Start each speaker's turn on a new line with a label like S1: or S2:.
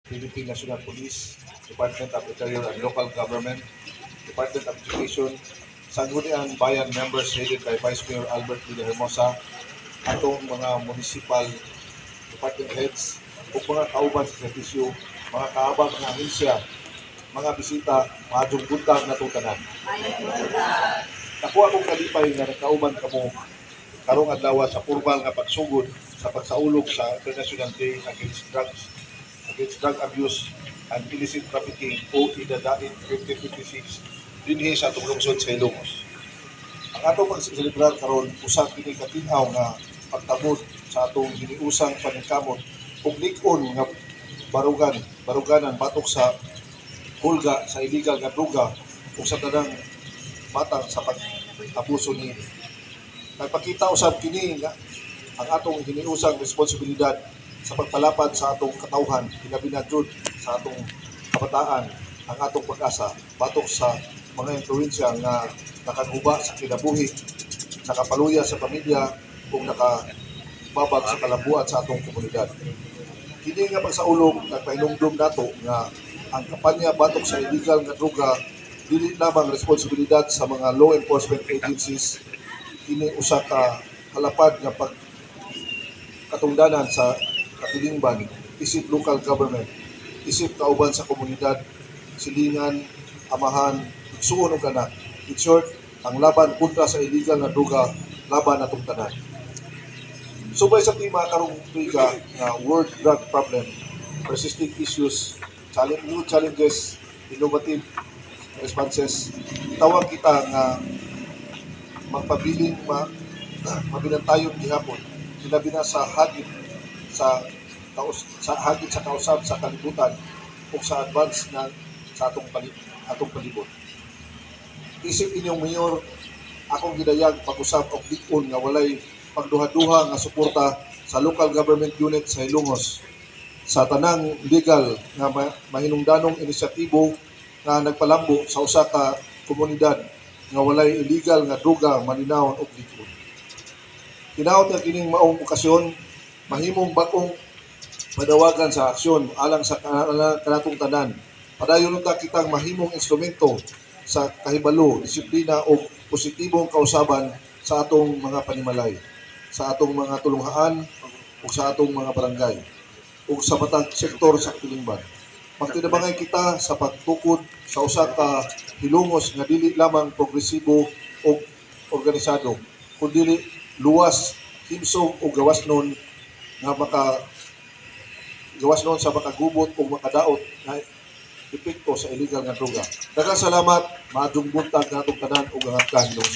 S1: Philippine National Police, Department of Interior and Local Government, Department of Education, Sangguniang Bayan members headed by Vice Mayor Albert Villahermosa, atong mga municipal department heads, o mga kauban sa servisyo, mga kaabang ng ahensya, mga bisita, maadjong buntag na tanan. Nakuha akong kalipay nga nakauban kamo karong adlaw sa formal nga pagsugod sa pagsaulog sa International Day Against Drug Abuse and Illicit Trafficking o IDADAIN 2026 dinhi sa atong lungsod sa Ilocos. Ang atong pagselebrar karon usa kini katinaw nga pagtabod sa atong hiniusang paningkamot ug lig-on nga baruganan batok sa hulga sa illegal nga droga ug sa tanang matang sa pag-abuso niini. Nagpakita usab kini nga ang atong hiniusang responsibilidad sa pagpalapad sa atong katawhan, pinabi na jud sa atong kabataan, ang atong pag-asa batok sa mga influensya nga nakaguba sa kinabuhi, nakapaluya sa pamilya ug nakababag sa kalabuan sa atong komunidad. Kini nga pagsaulog nagpahinumdum nato nga ang kampanya batok sa illegal nga droga dili lamang responsibilidad sa mga law enforcement agencies, kini usa ka halapad nga pagkatungdanan sa katilingban, isip local government, isip kauban sa komunidad, silingan, amahan, igsuon ug anak. In short, ang laban kontra sa illegal na droga, laban natong tanan. Subay sa tema karong tuiga nga World Drug Problem, Persisting Issues, New Challenges, Innovative Responses, tawag kita nga magpabiling mabinantayon gihapon, hilabi na sa hagit sa kausab sa kalibutan o sa advance na sa atong palibot. Isip inyong mayor, akong gidayag pag-usab og lig-on nga walay pagduha-duha nga suporta sa local government unit sa Ilongos sa tanang legal nga mahinungdanong inisyatibo nga nagpalambo sa usa ka komunidad nga walay illegal nga droga malinawon og lig-on. Hinaot nga kining maong okasyon, mahimong bag-ong madawagan sa aksyon alang sa kanatong tanan. Padayon ta kitang mahimong instrumento sa kahibalo, disiplina o positibong kausaban sa atong mga panimalay, sa atong mga tulunghaan o sa atong mga barangay o sa matag sektor sa katilingban. Magtinabangay kita sa pagtukod sa usa ka hilongos nga dili lamang progresibo o organisado, kundi luwas, himsog o gawasnon sa makagubot o makadaot na epekto sa illegal nga droga. Daghang salamat, maadjong buntag natong tanan ug ang kahilong.